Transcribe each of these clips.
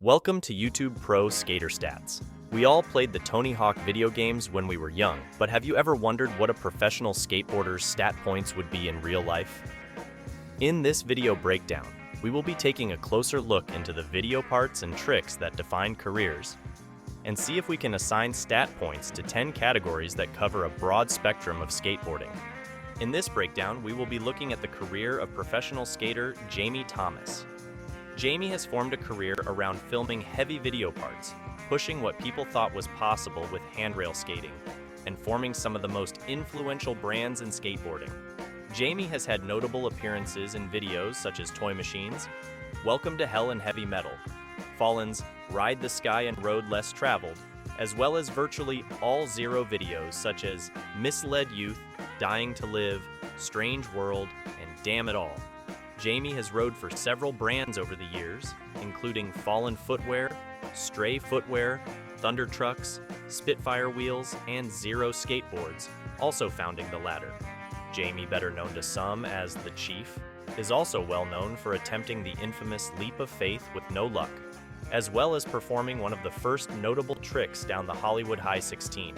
Welcome to YouTube Pro Skater Stats. We all played the Tony Hawk video games when we were young, but have you ever wondered what a professional skateboarder's stat points would be in real life? In this video breakdown, we will be taking a closer look into the video parts and tricks that define careers, and see if we can assign stat points to 10 categories that cover a broad spectrum of skateboarding. In this breakdown, we will be looking at the career of professional skater Jamie Thomas. Jamie has formed a career around filming heavy video parts, pushing what people thought was possible with handrail skating, and forming some of the most influential brands in skateboarding. Jamie has had notable appearances in videos such as Toy Machines, Welcome to Hell and Heavy Metal, Fallen's Ride the Sky and Road Less Traveled, as well as virtually all Zero videos such as Misled Youth, Dying to Live, Strange World, and Damn It All. Jamie has rode for several brands over the years, including Fallen Footwear, Stray Footwear, Thunder Trucks, Spitfire Wheels, and Zero Skateboards, also founding the latter. Jamie, better known to some as the Chief, is also well known for attempting the infamous leap of faith with no luck, as well as performing one of the first notable tricks down the Hollywood High 16.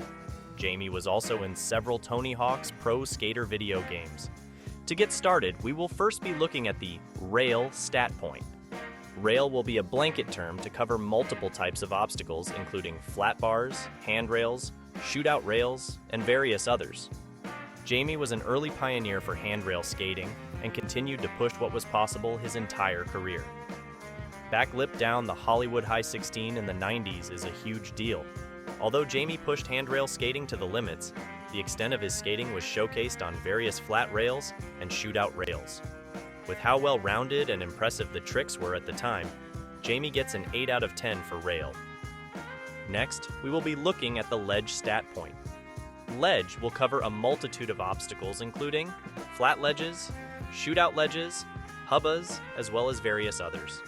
Jamie was also in several Tony Hawk's Pro Skater video games. To get started, we will first be looking at the rail stat point. Rail will be a blanket term to cover multiple types of obstacles, including flat bars, handrails, shootout rails, and various others. Jamie was an early pioneer for handrail skating and continued to push what was possible his entire career. Backlip down the Hollywood High 16 in the 90s is a huge deal. Although Jamie pushed handrail skating to the limits, the extent of his skating was showcased on various flat rails and shootout rails. With how well-rounded and impressive the tricks were at the time, Jamie gets an 8 out of 10 for rail. Next, we will be looking at the ledge stat point. Ledge will cover a multitude of obstacles including flat ledges, shootout ledges, hubbas, as well as various others.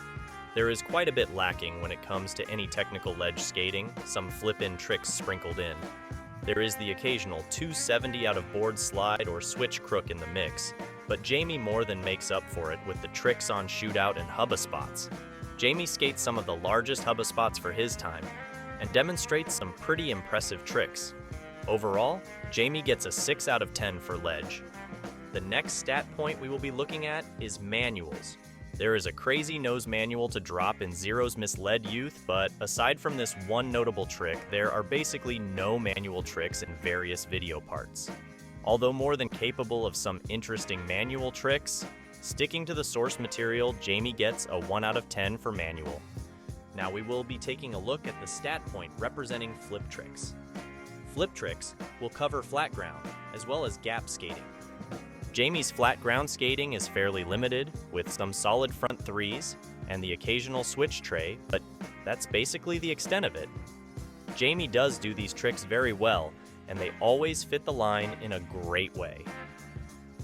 There is quite a bit lacking when it comes to any technical ledge skating, some flip-in tricks sprinkled in. There is the occasional 270 out of board slide or switch crook in the mix, but Jamie more than makes up for it with the tricks on shootout and hubba spots. Jamie skates some of the largest hubba spots for his time and demonstrates some pretty impressive tricks. Overall, Jamie gets a 6 out of 10 for ledge. The next stat point we will be looking at is manuals. There is a crazy nose manual to drop in Zero's Misled Youth, but aside from this one notable trick, there are basically no manual tricks in various video parts. Although more than capable of some interesting manual tricks, sticking to the source material, Jamie gets a 1 out of 10 for manual. Now we will be taking a look at the stat point representing flip tricks. Flip tricks will cover flat ground, as well as gap skating. Jamie's flat ground skating is fairly limited, with some solid front threes and the occasional switch tray, but that's basically the extent of it. Jamie does do these tricks very well, and they always fit the line in a great way.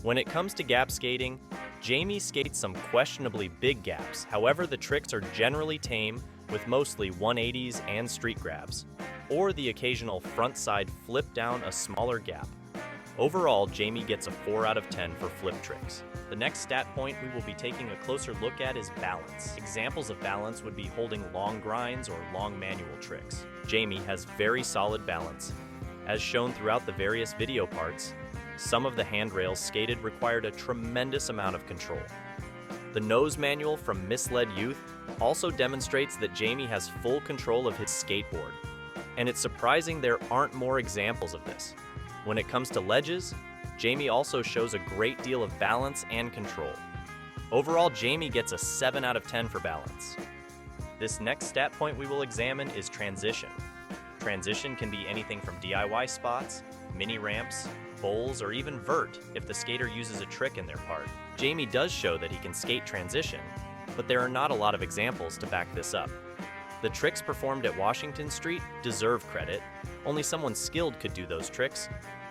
When it comes to gap skating, Jamie skates some questionably big gaps, however the tricks are generally tame with mostly 180s and street grabs, or the occasional front side flip down a smaller gap. Overall, Jamie gets a 4 out of 10 for flip tricks. The next stat point we will be taking a closer look at is balance. Examples of balance would be holding long grinds or long manual tricks. Jamie has very solid balance. As shown throughout the various video parts, some of the handrails skated required a tremendous amount of control. The nose manual from Misled Youth also demonstrates that Jamie has full control of his skateboard, and it's surprising there aren't more examples of this. When it comes to ledges, Jamie also shows a great deal of balance and control. Overall, Jamie gets a 7 out of 10 for balance. This next stat point we will examine is transition. Transition can be anything from DIY spots, mini ramps, bowls, or even vert if the skater uses a trick in their part. Jamie does show that he can skate transition, but there are not a lot of examples to back this up. The tricks performed at Washington Street deserve credit. Only someone skilled could do those tricks,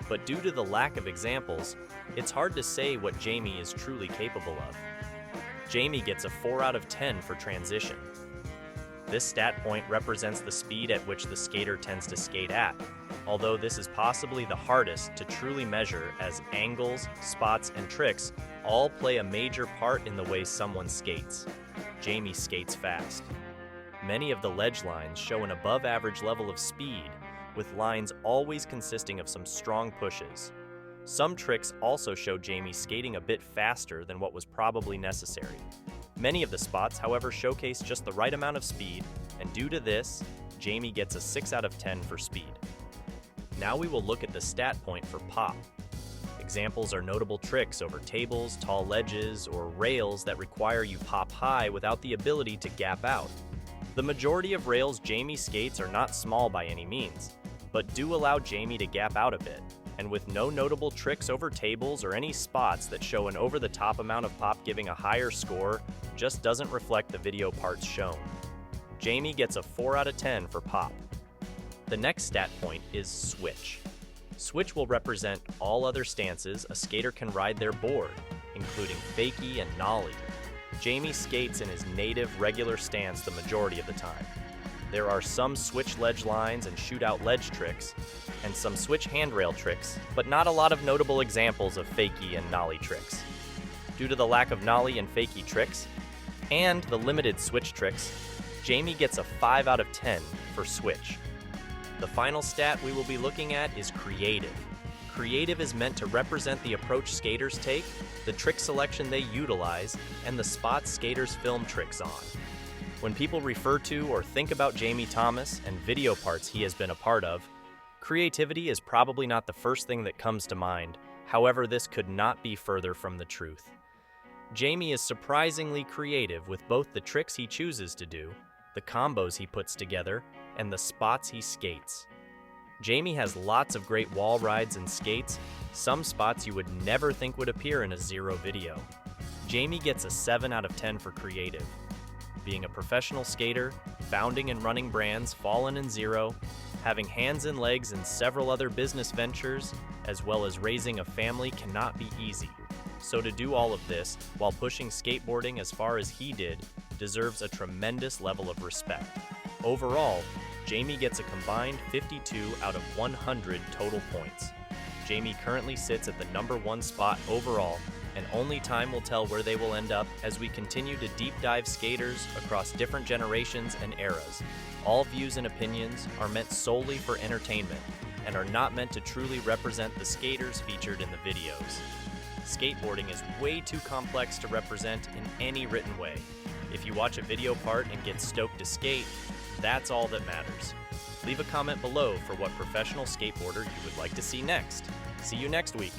but due to the lack of examples, it's hard to say what Jamie is truly capable of. Jamie gets a 4 out of 10 for transition. This stat point represents the speed at which the skater tends to skate at, although this is possibly the hardest to truly measure as angles, spots, and tricks all play a major part in the way someone skates. Jamie skates fast. Many of the ledge lines show an above-average level of speed, with lines always consisting of some strong pushes. Some tricks also show Jamie skating a bit faster than what was probably necessary. Many of the spots, however, showcase just the right amount of speed, and due to this, Jamie gets a 6 out of 10 for speed. Now we will look at the stat point for pop. Examples are notable tricks over tables, tall ledges, or rails that require you pop high without the ability to gap out. The majority of rails Jamie skates are not small by any means, but do allow Jamie to gap out a bit, and with no notable tricks over tables or any spots that show an over-the-top amount of pop giving a higher score just doesn't reflect the video parts shown. Jamie gets a 4 out of 10 for pop. The next stat point is switch. Switch will represent all other stances a skater can ride their board, including fakie and nollie. Jamie skates in his native regular stance the majority of the time. There are some switch ledge lines and shootout ledge tricks, and some switch handrail tricks, but not a lot of notable examples of fakie and nollie tricks. Due to the lack of nollie and fakie tricks, and the limited switch tricks, Jamie gets a 5 out of 10 for switch. The final stat we will be looking at is creative. Creative is meant to represent the approach skaters take, the trick selection they utilize, and the spots skaters film tricks on. When people refer to or think about Jamie Thomas and video parts he has been a part of, creativity is probably not the first thing that comes to mind. However, this could not be further from the truth. Jamie is surprisingly creative with both the tricks he chooses to do, the combos he puts together, and the spots he skates. Jamie has lots of great wall rides and skates, some spots you would never think would appear in a Zero video. Jamie gets a 7 out of 10 for creative. Being a professional skater, founding and running brands Fallen and Zero, having hands and legs in several other business ventures, as well as raising a family cannot be easy. So to do all of this while pushing skateboarding as far as he did deserves a tremendous level of respect. Overall, Jamie gets a combined 52 out of 100 total points. Jamie currently sits at the #1 spot overall, and only time will tell where they will end up as we continue to deep dive skaters across different generations and eras. All views and opinions are meant solely for entertainment and are not meant to truly represent the skaters featured in the videos. Skateboarding is way too complex to represent in any written way. If you watch a video part and get stoked to skate, that's all that matters. Leave a comment below for what professional skateboarder you would like to see next. See you next week.